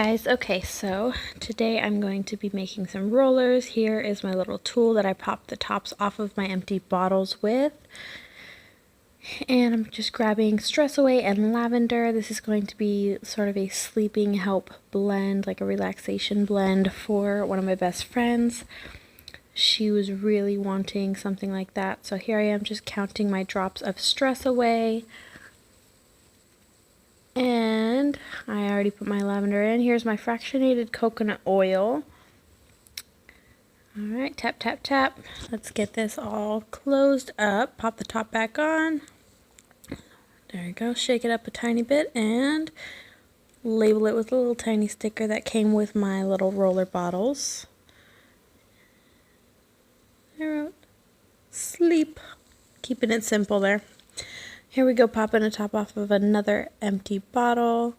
Guys, okay, so today I'm going to be making some rollers. Here is my little tool that I popped the tops off of my empty bottles with. And I'm just grabbing Stress Away and Lavender. This is going to be sort of a sleeping help blend, like a relaxation blend for one of my best friends. She was really wanting something like that. So here I am just counting my drops of Stress Away. And I already put my lavender in. Here's my fractionated coconut oil. Alright, tap, tap, tap. Let's get this all closed up. Pop the top back on. There we go. Shake it up a tiny bit and label it with a little tiny sticker that came with my little roller bottles. I wrote sleep. Keeping it simple there. Here we go, popping a top off of another empty bottle.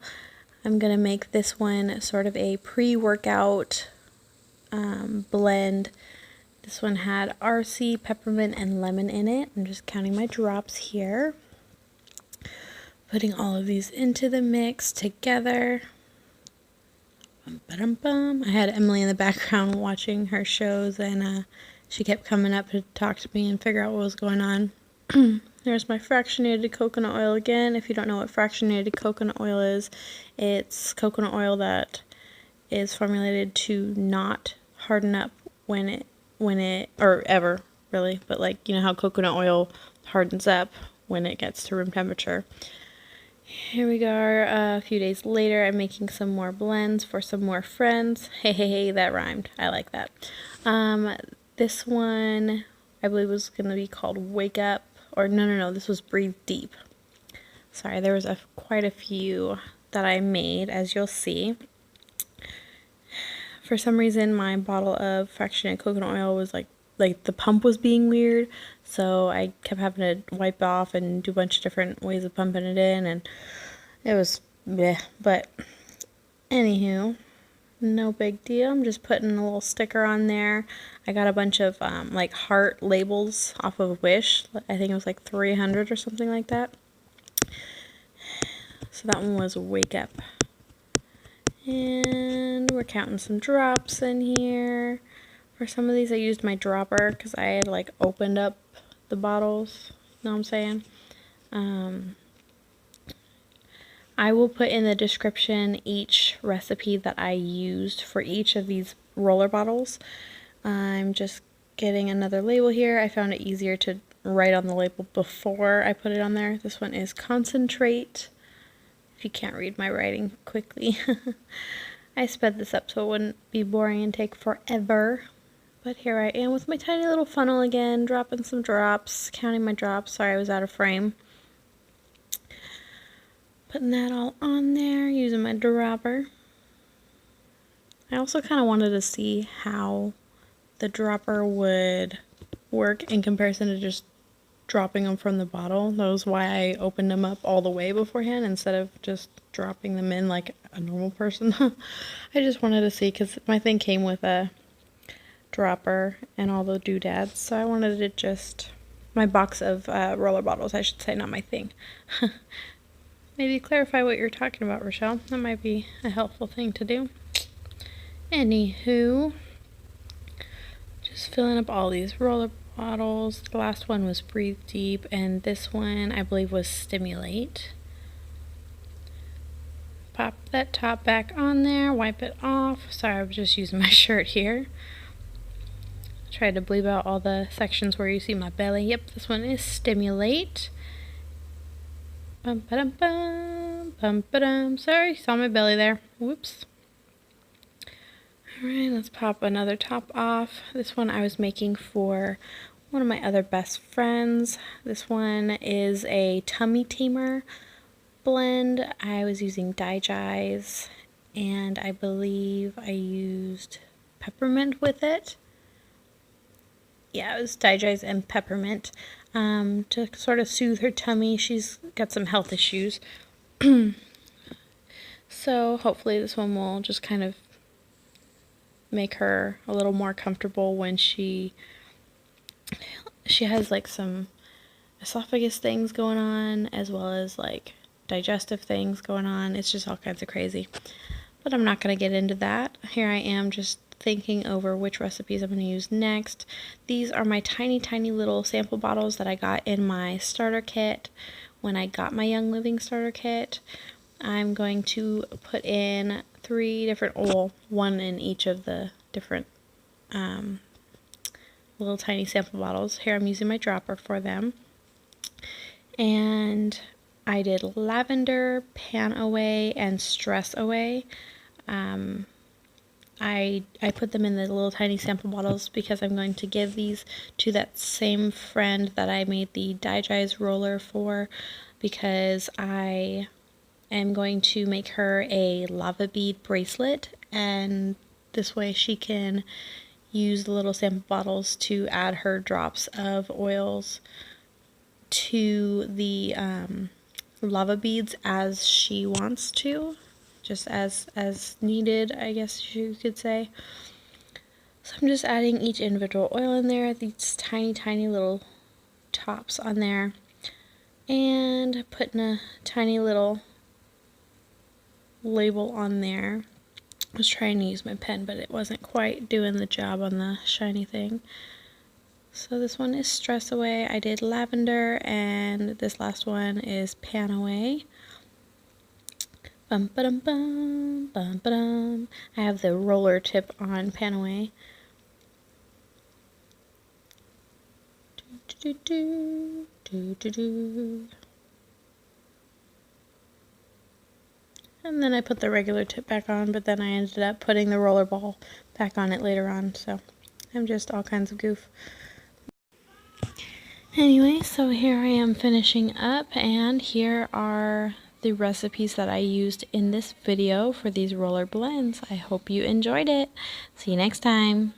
I'm going to make this one sort of a pre-workout blend. This one had RC, peppermint, and lemon in it. I'm just counting my drops here. Putting all of these into the mix together. Bum-ba-dum-bum. I had Emily in the background watching her shows, and she kept coming up to talk to me and figure out what was going on. There's my fractionated coconut oil again. If you don't know what fractionated coconut oil is, it's coconut oil that is formulated to not harden up when it or ever really, but like, you know how coconut oil hardens up when it gets to room temperature. Here we go, a few days later. I'm making some more blends for some more friends. Hey, that rhymed. I like that. This one I believe was going to be called Wake Up. Or no, this was Breathe Deep. Sorry, there was quite a few that I made, as you'll see. For some reason, my bottle of fractionated coconut oil was like the pump was being weird, so I kept having to wipe off and do a bunch of different ways of pumping it in, and it was bleh. But anywho, no big deal. I'm just putting a little sticker on there. I got a bunch of like heart labels off of Wish. I think it was like 300 or something like that. So that one was Wake Up. And we're counting some drops in here. For some of these I used my dropper because I had like opened up the bottles. You know what I'm saying? I will put in the description each recipe that I used for each of these roller bottles. I'm just getting another label here. I found it easier to write on the label before I put it on there. This one is Concentrate. If you can't read my writing quickly. I sped this up so it wouldn't be boring and take forever. But here I am with my tiny little funnel again, dropping some drops, counting my drops. Sorry I was out of frame. Putting that all on there, using my dropper. I also kind of wanted to see how the dropper would work in comparison to just dropping them from the bottle. That was why I opened them up all the way beforehand instead of just dropping them in like a normal person. I just wanted to see because my thing came with a dropper and all the doodads, so I wanted to just, my box of roller bottles, I should say, not my thing. Maybe clarify what you're talking about, Rochelle. That might be a helpful thing to do. Anywho, just filling up all these roller bottles. The last one was Breathe Deep, and this one I believe was Stimulate. Pop that top back on there, wipe it off. Sorry, I was just using my shirt here. Tried to bleep out all the sections where you see my belly. Yep, this one is Stimulate. Bum ba dum bum, bum ba dum. Sorry, saw my belly there. Whoops. Alright, let's pop another top off. This one I was making for one of my other best friends. This one is a tummy tamer blend. I was using Digize, and I believe I used peppermint with it. Yeah, it was Digize and peppermint to sort of soothe her tummy. She's got some health issues. So hopefully this one will just kind of make her a little more comfortable when she has like some esophagus things going on, as well as like digestive things going on. It's just all kinds of crazy. but I'm not going to get into that. Here I am just thinking over which recipes I'm going to use next. These are my tiny little sample bottles that I got in my starter kit when I got my Young Living starter kit. I'm going to put in 3 different oil, one in each of the different little tiny sample bottles. Here I'm using my dropper for them. And I did lavender, pan away, and stress away. I put them in the little tiny sample bottles because I'm going to give these to that same friend that I made the Digest roller for, because I am going to make her a lava bead bracelet, and this way she can use the little sample bottles to add her drops of oils to the lava beads as she wants to, just as needed, I guess you could say. So I'm just adding each individual oil in there, these tiny little tops on there, and putting a tiny little label on there. I was trying to use my pen, but it wasn't quite doing the job on the shiny thing. So this one is stress away. I did lavender, and this last one is pan away. Bum ba dum bum bum ba dum. I have the roller tip on pan away. Do do do do do. And then I put the regular tip back on, but then I ended up putting the roller ball back on it later on. So I'm just all kinds of goof. Anyway, so here I am finishing up, and here are the recipes that I used in this video for these roller blends. I hope you enjoyed it. See you next time.